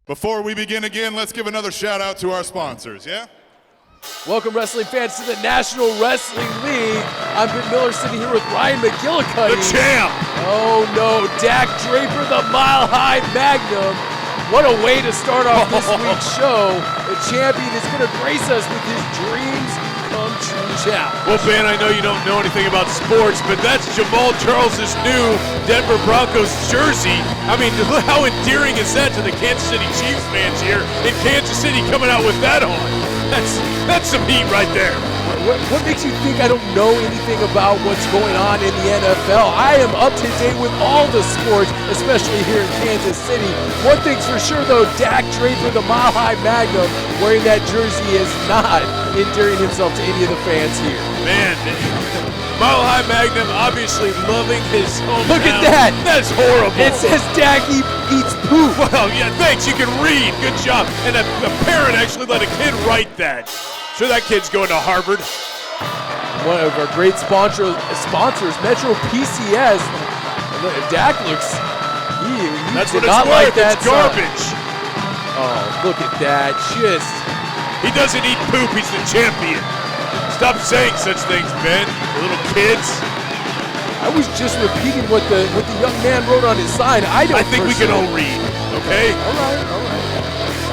Before we begin again, let's give another shout out to our sponsors, yeah? Welcome, wrestling fans, to the National Wrestling League. I'm Ben Miller sitting here with Ryan McGillicuddy. The champ! Oh no, Dak Draper, the Mile High Magnum. What a way to start off this week's show. The champion is going to grace us with his dreams come true challenge. Well, Ben, I know you don't know anything about sports, but that's Jamal Charles' new Denver Broncos jersey. I mean, how endearing is that to the Kansas City Chiefs fans here in Kansas City coming out with that on? That's some heat right there. What makes you think I don't know anything about what's going on in the NFL? I am up to date with all the sports, especially here in Kansas City. One thing's for sure, though, Dak Draper, the Mile High Magnum, wearing that jersey is not endearing himself to any of the fans here. Man, Mile High Magnum obviously loving his hometown. Look at that. That's horrible. It says Dak eats poop. Well, yeah, thanks. You can read. Good job. And a parent actually let a kid write that. Sure, that kid's going to Harvard. One of our great sponsors, Metro PCS. Dak looks, he That's did what it's not worth. like that It's garbage. Oh, look at that. Just. He doesn't eat poop. He's the champion. Stop saying such things, Ben. Little kids. I was just repeating what the young man wrote on his sign. I think we can all read, okay? All right.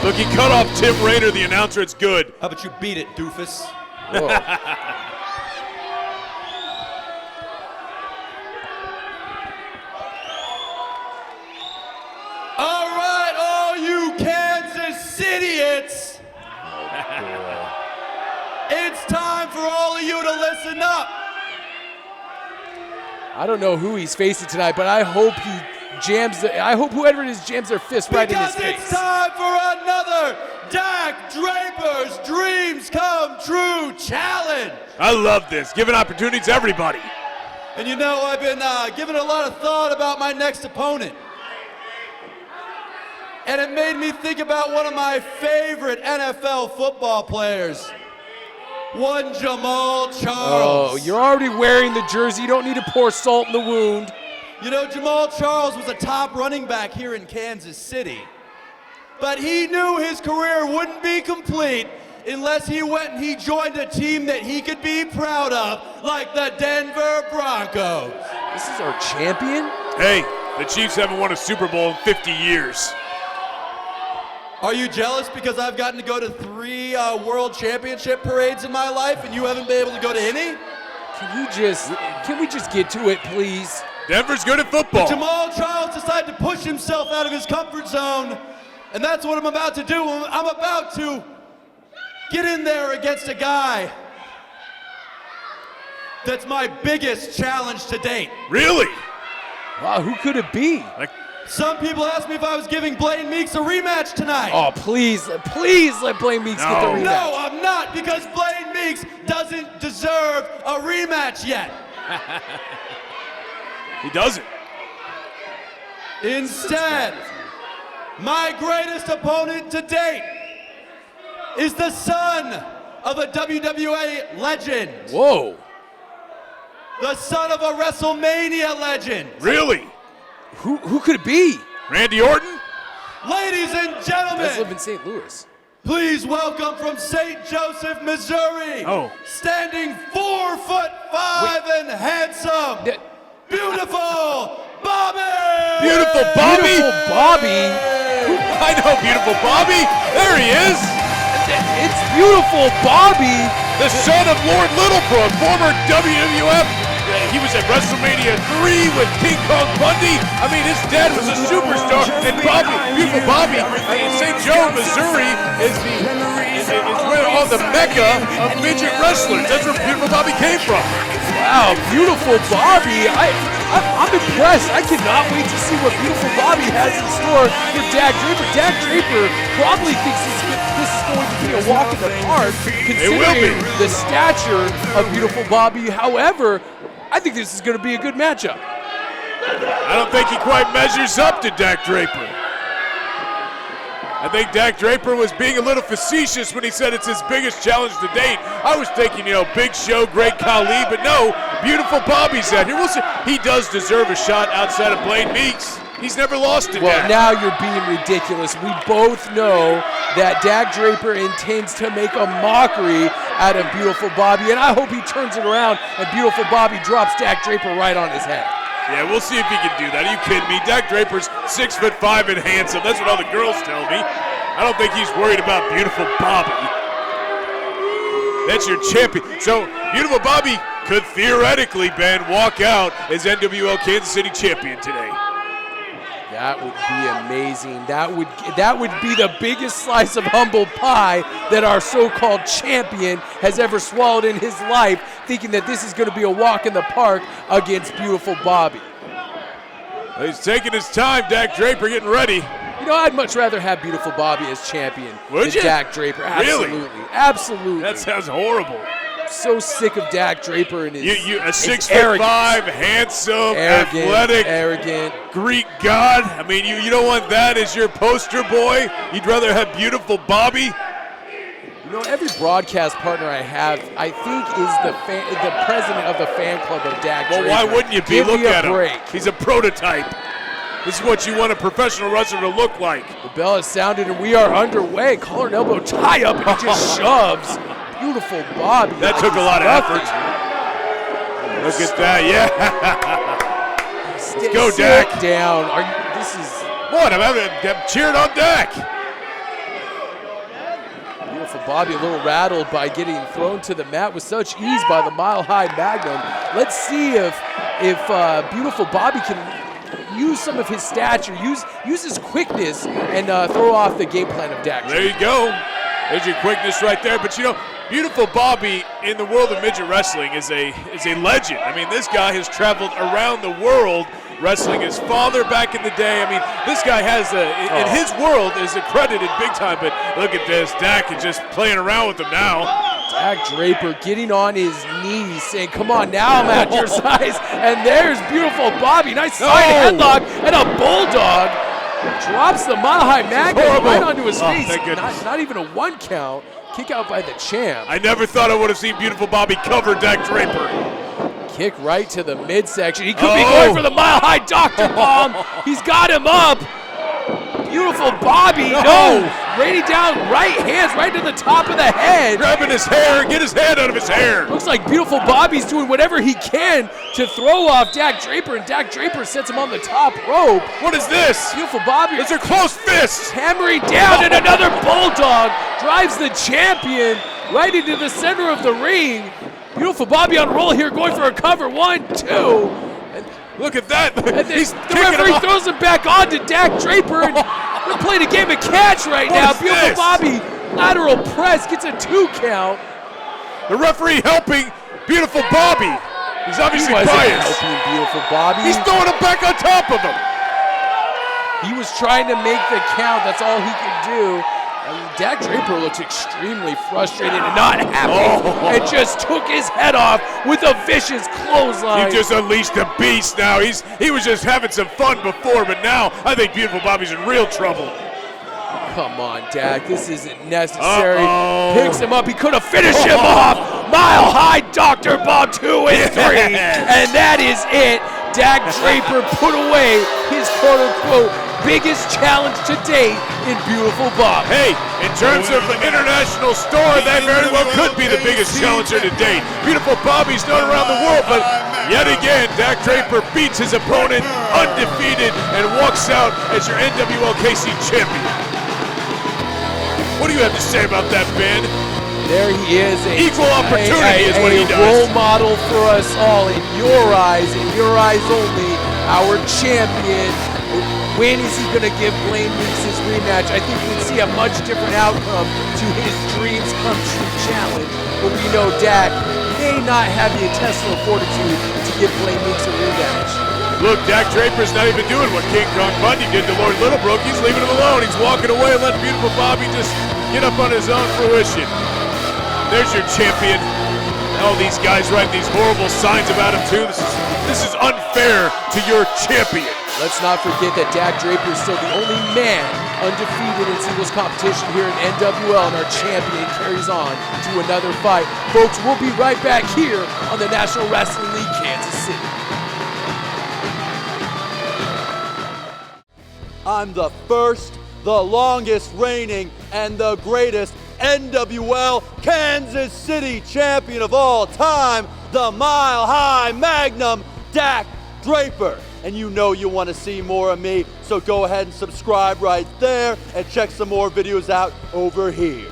Look, he cut off Tim Raynor, the announcer. It's good. How about you beat it, doofus? Whoa. All right, all you Kansas Cityites. It's time for all of you to listen up. I don't know who he's facing tonight, but I hope I hope whoever it is jams their fist right in his face. Because it's time for another Dak Draper's Dreams Come True Challenge. I love this. Giving opportunities to everybody. And you know, I've been giving a lot of thought about my next opponent. And it made me think about one of my favorite NFL football players. One Jamal Charles. Oh, you're already wearing the jersey. You don't need to pour salt in the wound. You know, Jamal Charles was a top running back here in Kansas City. But he knew his career wouldn't be complete unless he went and he joined a team that he could be proud of, like the Denver Broncos. This is our champion? Hey, the Chiefs haven't won a Super Bowl in 50 years. Are you jealous because I've gotten to go to 3 World Championship parades in my life and you haven't been able to go to any? Can we just get to it, please? Denver's good at football. But Jamal Charles decided to push himself out of his comfort zone, and that's what I'm about to do. I'm about to get in there against a guy that's my biggest challenge to date. Really? Wow, who could it be? Some people asked me if I was giving Blaine Meeks a rematch tonight. Oh, please let Blaine Meeks get the rematch. No, I'm not, because Blaine Meeks doesn't deserve a rematch yet. He doesn't. Instead, my greatest opponent to date is the son of a WWA legend. Whoa. The son of a WrestleMania legend. Really? Who could it be? Randy Orton? Ladies and Let's gentlemen, live in St. Louis. please welcome from St. Joseph, Missouri, standing 4'5" and handsome, beautiful Bobby! Beautiful Bobby? Beautiful Bobby? I know Beautiful Bobby. There he is. It's Beautiful Bobby. The son of Lord Littlebrook, former WWF. He was at WrestleMania 3 with King Kong Bundy. I mean, his dad was a superstar. And Bobby, Beautiful Bobby, in St. Joe, Missouri, is where all the mecca of midget wrestlers. That's where Beautiful Bobby came from. Wow, Beautiful Bobby. I'm impressed. I cannot wait to see what Beautiful Bobby has in store for Dak Draper. Dak Draper probably thinks this is going to be a walk in the park, considering the stature of Beautiful Bobby. However, I think this is going to be a good matchup. I don't think he quite measures up to Dak Draper. I think Dak Draper was being a little facetious when he said it's his biggest challenge to date. I was thinking, Big Show, Great Khali, but no, Beautiful Bobby's out here. We'll see. He does deserve a shot outside of Blaine Meeks. He's never lost to Well, Dak. now you're being ridiculous. We both know that Dak Draper intends to make a mockery out of Beautiful Bobby, and I hope he turns it around and Beautiful Bobby drops Dak Draper right on his head. Yeah, we'll see if he can do that. Are you kidding me? Dak Draper's 6'5" and handsome. That's what all the girls tell me. I don't think he's worried about Beautiful Bobby. That's your champion. So Beautiful Bobby could theoretically, Ben, walk out as NWL Kansas City champion today. That would be amazing. That would be the biggest slice of humble pie that our so-called champion has ever swallowed in his life, thinking that this is going to be a walk in the park against Beautiful Bobby. He's taking his time, Dak Draper getting ready. You know, I'd much rather have Beautiful Bobby as champion Would than you? Dak Draper. Absolutely. Really? Absolutely. That sounds horrible. So sick of Dak Draper and his A 6'5", arrogance. handsome, athletic, arrogant. Greek god. I mean, you don't want that as your poster boy. You'd rather have Beautiful Bobby. You know, every broadcast partner I have, I think, is the president of the fan club of Dak Well, Draper. why wouldn't you be? Give Look me a at him. break. He's a prototype. This is what you want a professional wrestler to look like. The bell has sounded and we are underway. Collar and elbow tie up and he just shoves Beautiful Bobby. That took a lot of effort. Look at that, yeah. Let's go, Dak. Sit down. This is What? I'm cheering on Dak. Beautiful Bobby, a little rattled by getting thrown to the mat with such ease by the Mile High Magnum. Let's see if Beautiful Bobby can use some of his stature, use his quickness, and throw off the game plan of Dak. There you go. There's your quickness right there. But you know, Beautiful Bobby in the world of midget wrestling is a legend. I mean, this guy has traveled around the world wrestling his father back in the day. I mean, this guy has in his world is accredited big time. But look at this, Dak is just playing around with him now. Dak Draper getting on his knees, saying, "Come on, now I'm at your size." And there's Beautiful Bobby, nice side headlock, and a bulldog drops the Mile High Magnum right onto his face. Thank goodness. Not even a 1 count. Kick out by the champ. I never thought I would have seen Beautiful Bobby cover Dak Draper. Kick right to the midsection. He could be going for the Mile High Doctor Bomb. He's got him up. Beautiful Bobby, no. Raining down right hands right to the top of the head. Grabbing his hair, get his head out of his hair. Looks like Beautiful Bobby's doing whatever he can to throw off Dak Draper, and Dak Draper sets him on the top rope. What is this? Beautiful Bobby Those are close fists. hammering down, and another bulldog drives the champion right into the center of the ring. Beautiful Bobby on a roll here, going for a cover. 1, 2. Look at that. And He's the kicking referee him off. throws him back on to Dak Draper, and they're playing a game of catch right now. is Beautiful this? Bobby, lateral press, gets a 2 count. The referee helping Beautiful Bobby. He's obviously He wasn't biased. helping Beautiful Bobby. He's throwing him back on top of him. He was trying to make the count. That's all he could do. And Dak Draper looks extremely frustrated and not happy, and just took his head off with a vicious clothesline. You just unleashed the beast now. He was just having some fun before, but now I think Beautiful Bobby's in real trouble. Come on, Dak. This isn't necessary. Uh-oh. Picks him up. He could have finished him off. Mile High Dr. Bomb 2 and 3. And that is it. Dak Draper put away his quote-unquote biggest challenge to date in Beautiful Bobby. Hey, in terms of the international star, that very well could be the biggest challenger to date. Beautiful Bobby's known around the world, but yet again, Dak Draper beats his opponent undefeated and walks out as your NWL KC champion. What do you have to say about that, Ben? There he is. Equal opportunity is what he does. A role model for us all, in your eyes only, our champion. When is he going to give Blaine Meeks his rematch? I think we'd see a much different outcome to his dreams come true challenge. But we know Dak may not have the intestinal fortitude to give Blaine Meeks a rematch. Look, Dak Draper's not even doing what King Kong Bundy did to Lord Littlebrook. He's leaving him alone. He's walking away and letting Beautiful Bobby just get up on his own fruition. There's your champion. All these guys writing these horrible signs about him too. This is unfair to your champion. Let's not forget that Dak Draper is still the only man undefeated in singles competition here in NWL, and our champion carries on to another fight. Folks, we'll be right back here on the National Wrestling League Kansas City. I'm the first, the longest reigning, and the greatest NWL Kansas City champion of all time, the Mile High Magnum, Dak Draper. And you know you want to see more of me, so go ahead and subscribe right there and check some more videos out over here.